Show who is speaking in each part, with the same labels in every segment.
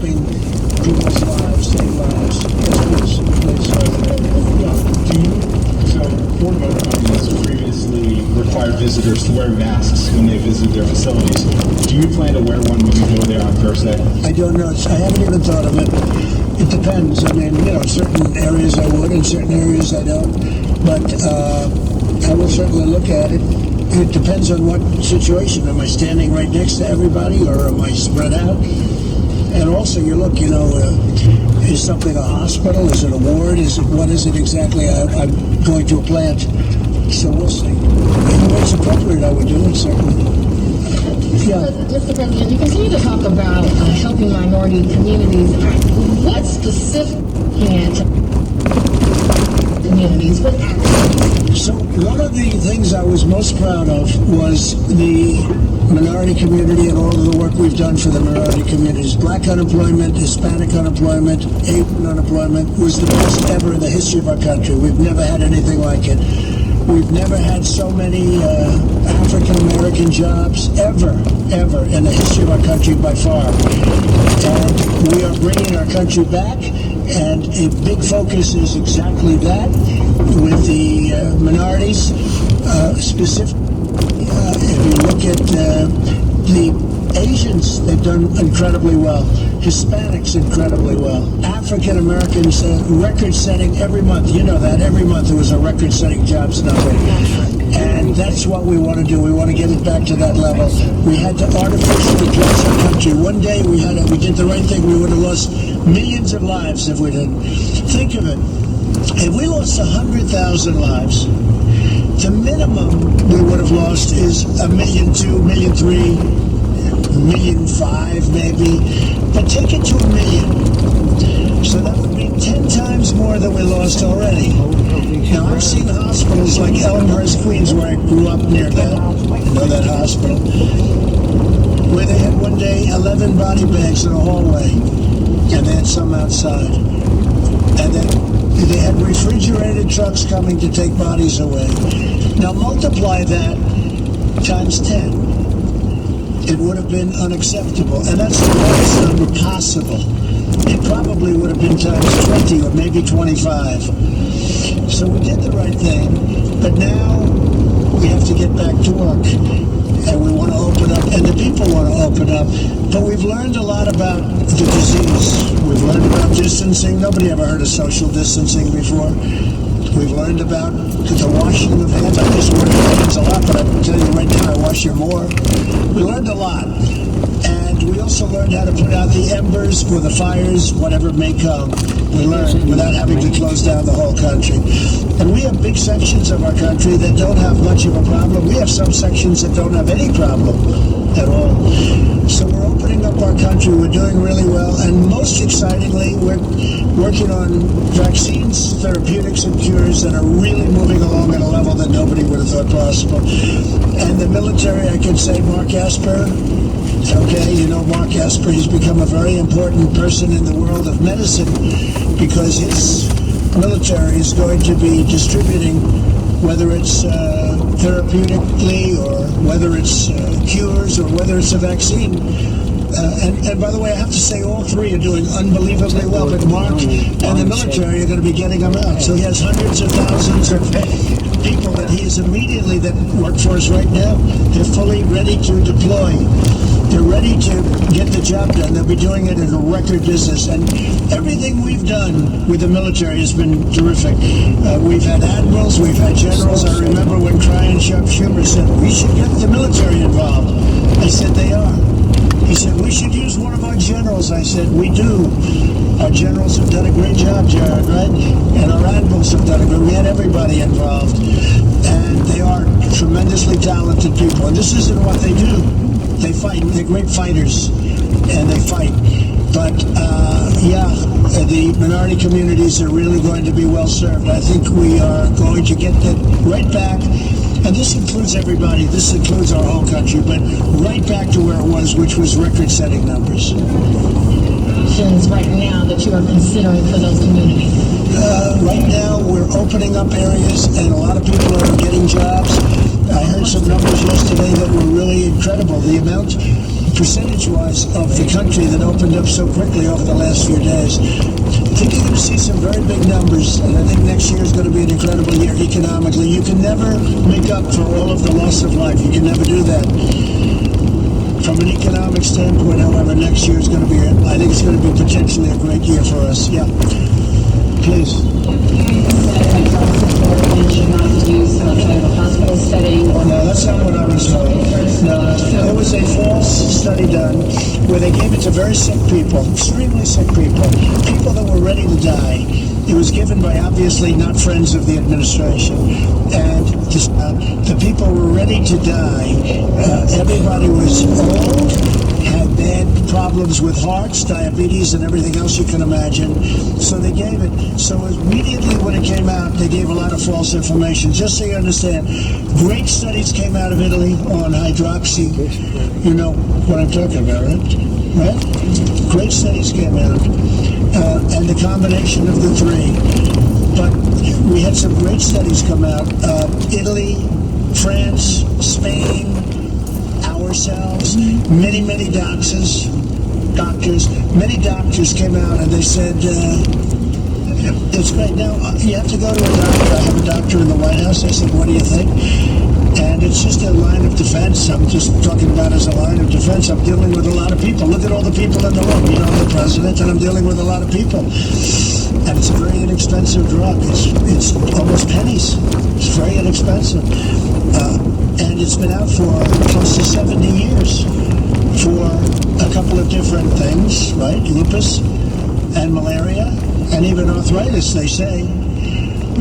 Speaker 1: helping people's lives, save lives. Yes, please.
Speaker 2: Yeah. So Ford Motor Companies previously required visitors to wear masks when they visit their facilities. Do you plan to wear one when you go there on Thursday?
Speaker 1: I don't know. I haven't even thought of it. It depends. I mean, certain areas I would, in certain areas I don't. But I will certainly look at it. It depends on what situation. Am I standing right next to everybody, or am I spread out? And also, you look, is something a hospital? Is it a ward? What is it exactly? I'm going to a plant, so we'll see. Anyway, it's appropriate, I would do it, certainly. Yeah.
Speaker 3: Mr. President, you continue to talk about helping minority communities. What specific communities? What actions?
Speaker 1: So one of the things I was most proud of was the minority community and all of the work we've done for the minority communities. Black unemployment, Hispanic unemployment, Asian unemployment was the best ever in the history of our country. We've never had anything like it. We've never had so many African-American jobs ever in the history of our country by far. And we are bringing our country back, and a big focus is exactly that with the minorities. Specifically, if you look at the Asians, they've done incredibly well. Hispanics, incredibly well. African Americans, record-setting every month. You know that. Every month there was a record-setting jobs number. And that's what we want to do. We want to get it back to that level. We had to artificially dress our country. One day we did the right thing. We would have lost millions of lives if we didn't. Think of it. If we lost 100,000 lives, the minimum we would have lost is 1,200,000, 1,300,000. 1,500,000 maybe, but take it to 1,000,000. So that would be 10 times more than we lost already. Now I've seen hospitals like Elmhurst, Queens, where I grew up near that, that hospital, where they had one day 11 body bags in a hallway, and they had some outside. And then they had refrigerated trucks coming to take bodies away. Now multiply that times 10. It would have been unacceptable, and that's the lowest number possible. It probably would have been times 20 or maybe 25. So we did the right thing, but now we have to get back to work, and we want to open up, and the people want to open up. But we've learned a lot about the disease. We've learned about distancing. Nobody ever heard of social distancing before. We've learned about the washing of hands. I use the word hands a lot, but I can tell you right now I wash you more. We learned a lot. And we also learned how to put out the embers or the fires, whatever may come. We learned without having to close down the whole country. And we have big sections of our country that don't have much of a problem. We have some sections that don't have any problem at all. So we're opening up our country. We're doing really well. And most excitingly, we're working on vaccines, therapeutics, and cures that are really moving along at a level that nobody would have thought possible. And the military, I can say Mark Esper. Okay, you know Mark Esper, he's become a very important person in the world of medicine because his military is going to be distributing, whether it's therapeutically or whether it's cures or whether it's a vaccine. And by the way, I have to say all three are doing unbelievably well, but Mark and the military are going to be getting them out. So he has hundreds of thousands of people that he is immediately that work for us right now. They're fully ready to deploy. They're ready to get the job done. They'll be doing it in a record business. And everything we've done with the military has been terrific. We've had admirals, we've had generals. I remember when Brian Schumer said, we should get the military involved. I said, they are. He said, we should use one of our generals. I said, we do. Our generals have done a great job, Jared, right? And our admirals have done a good. We had everybody involved. And they are tremendously talented people. And this isn't what they do. They fight. They're great fighters, and they fight. But, the minority communities are really going to be well served. I think we are going to get that right back. And this includes everybody. This includes our whole country, but right back to where it was, which was record-setting numbers.
Speaker 3: Options right now that you are considering for those communities?
Speaker 1: Right now, we're opening up areas, and a lot of people are getting jobs. I heard some numbers yesterday that were really incredible. The amount percentage-wise, of the country that opened up so quickly over the last few days. I think you're going to see some very big numbers, and I think next year is going to be an incredible year economically. You can never make up for all of the loss of life. You can never do that. From an economic standpoint, however, next year is going to be, I think it's going to be potentially a great year for us. Yeah. Please.
Speaker 3: Should not be used outside of a hospital setting or...
Speaker 1: No, that's not what I was told. No, there was a false study done where they gave it to very sick people, extremely sick people, people that were ready to die. It was given by obviously not friends of the administration. And the people were ready to die. Everybody was old, had bad problems with hearts, diabetes, and everything else you can imagine. So they gave it. So immediately when it came out, they gave a lot of false information. Just so you understand, great studies came out of Italy on hydroxy. You know what I'm talking about, right? Great studies came out. And the combination of the three. But we had some great studies come out. Italy, France, Spain, ourselves, many doctors, many doctors came out and they said, it's great. Now, you have to go to a doctor. I have a doctor in the White House. I said, what do you think? And it's just a line of defense. I'm just talking about as a line of defense. I'm dealing with a lot of people. Look at all the people in the room. You know, I'm the president, and I'm dealing with a lot of people. And it's a very inexpensive drug. It's almost pennies. It's very inexpensive. And it's been out for close to 70 years for a couple of different things, right? Lupus and malaria and even arthritis, they say.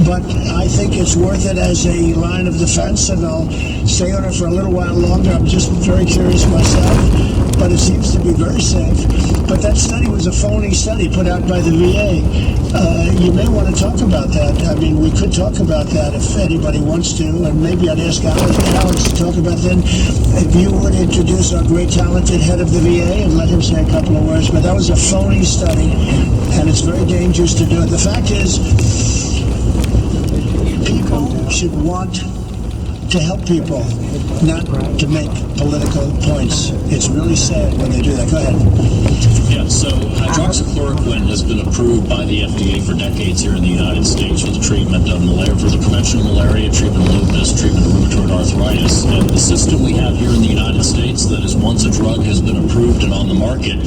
Speaker 1: But I think it's worth it as a line of defense, and I'll stay on it for a little while longer. I'm just very curious myself, but it seems to be very safe. But that study was a phony study put out by the VA. You may want to talk about that. I mean, we could talk about that if anybody wants to, and maybe I'd ask Alex to talk about then. If you would introduce our great talented head of the VA and let him say a couple of words. But that was a phony study, and it's very dangerous to do it. The fact is, people should want to help people, not to make political points. It's really sad when they do that. Go ahead.
Speaker 4: Yeah, so hydroxychloroquine has been approved by the FDA for decades here in the United States for the treatment of malaria, for the prevention of malaria, treatment of lupus, treatment of rheumatoid arthritis. And the system we have here in the United States that is once a drug has been approved and on the market,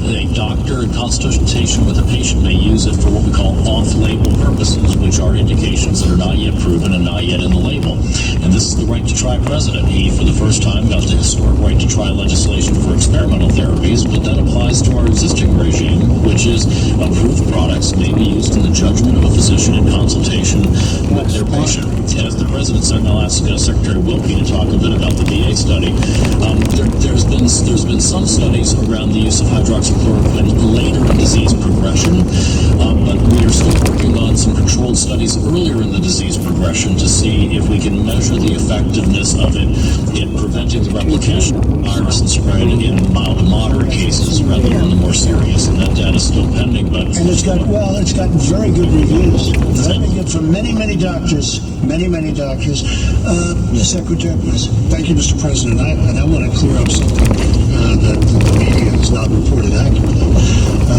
Speaker 4: a doctor in consultation with a patient may use it for what we call off-label purposes, which are indications that are not yet proven and not yet in the label. And this is the right to try president. He, for the first time, got the historic right to try legislation for experimental therapies, but that applies to our existing regime, which is approved products may be used in the judgment of a physician in consultation with their patient. As the president said, and I'll ask Secretary Wilkie to talk a bit about the VA study. There's been some studies around the use of hydroxychloroquine later in disease progression, but we are still working on some controlled studies earlier in the disease progression to see if we can measure the effectiveness of it in preventing the replication of the virus and spread in mild to moderate cases rather than the more serious. And that data is still pending, but...
Speaker 1: And it's gotten very good reviews. Very good from many doctors. Many doctors. Secretary, please.
Speaker 5: Thank you, Mr. President. I want to clear up something that the media has not reported accurately.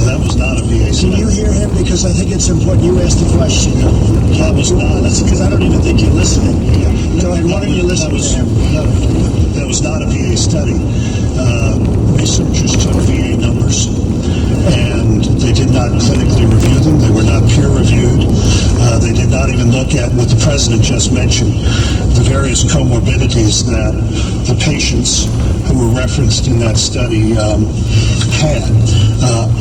Speaker 5: That was not a VA study.
Speaker 1: Can you hear him? Because I think it's important you ask the question.
Speaker 5: That was not.
Speaker 1: Because I don't even think you're listening. Go ahead. Why don't you listen to him?
Speaker 5: No, that was not a VA study. Researchers took VA numbers and they did not clinically review them. They were not peer reviewed. They did not even look at what the president just mentioned, the various comorbidities that the patients who were referenced in that study had.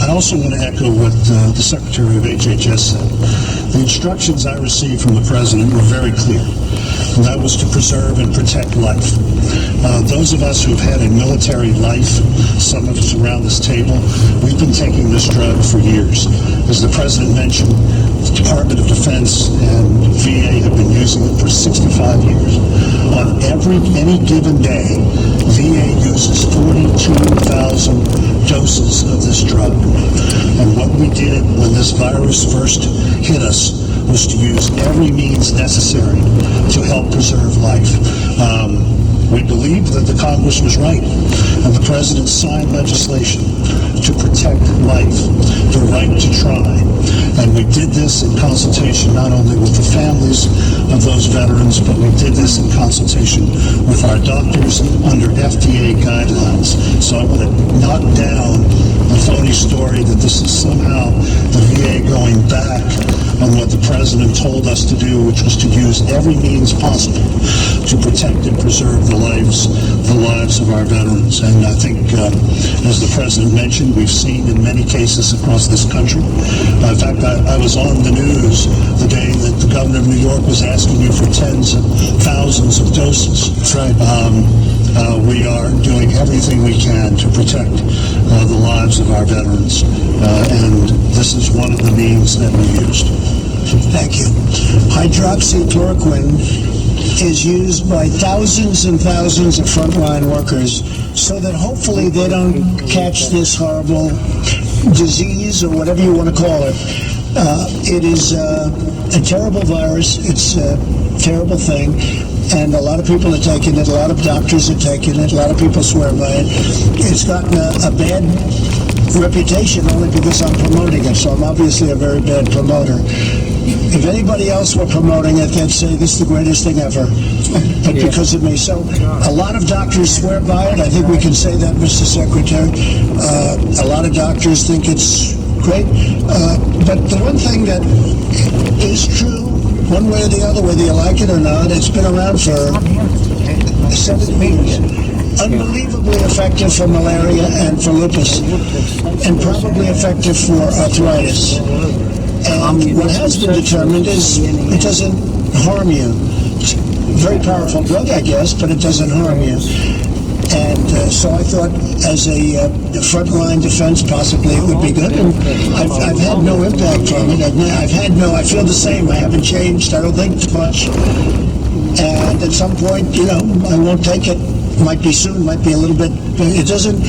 Speaker 5: I also want to echo what the Secretary of HHS said. The instructions I received from the president were very clear. And that was to preserve and protect life. Those of us who've had a military life, some of us around this table, we've been taking this drug for years. As the president mentioned, the Department of Defense and VA have been using it for 65 years. On any given day, VA uses 42,000 doses of this drug. And what we did when this virus first hit us was to use every means necessary to help preserve life. We believed that the Congress was right, and the President signed legislation to protect life, the right to try. And we did this in consultation not only with the families of those veterans, but we did this in consultation with our doctors under FDA guidelines. So I want to knock down the phony story that this is somehow the VA going back on what the President told us to do, which was to use every means possible to protect and preserve the lives of our veterans. And I think, as the President mentioned, we've seen in many cases across this country. In fact, I was on the news the day that the governor of New York was asking you for tens of thousands of doses.
Speaker 1: That's right.
Speaker 5: We are doing everything we can to protect the lives of our veterans, and this is one of the means that we used.
Speaker 1: Thank you. Hydroxychloroquine is used by thousands and thousands of frontline workers so that hopefully they don't catch this horrible disease or whatever you want to call it. It is a terrible virus. It's a terrible thing. And a lot of people are taking it. A lot of doctors are taking it. A lot of people swear by it. It's gotten a bad reputation only because I'm promoting it. So I'm obviously a very bad promoter. If anybody else were promoting it, they'd say this is the greatest thing ever. But because of me. So a lot of doctors swear by it. I think we can say that, Mr. Secretary. A lot of doctors think it's great. But the one thing that is true, one way or the other, whether you like it or not, it's been around for 7 years. Unbelievably effective for malaria and for lupus, and probably effective for arthritis. And what has been determined is it doesn't harm you. It's a very powerful drug, I guess, but it doesn't harm you. And so I thought, as a frontline defense, possibly it would be good. And I've had no impact from it. I feel the same. I haven't changed. I don't think much. And at some point, I won't take it. Might be soon, might be a little bit. It doesn't.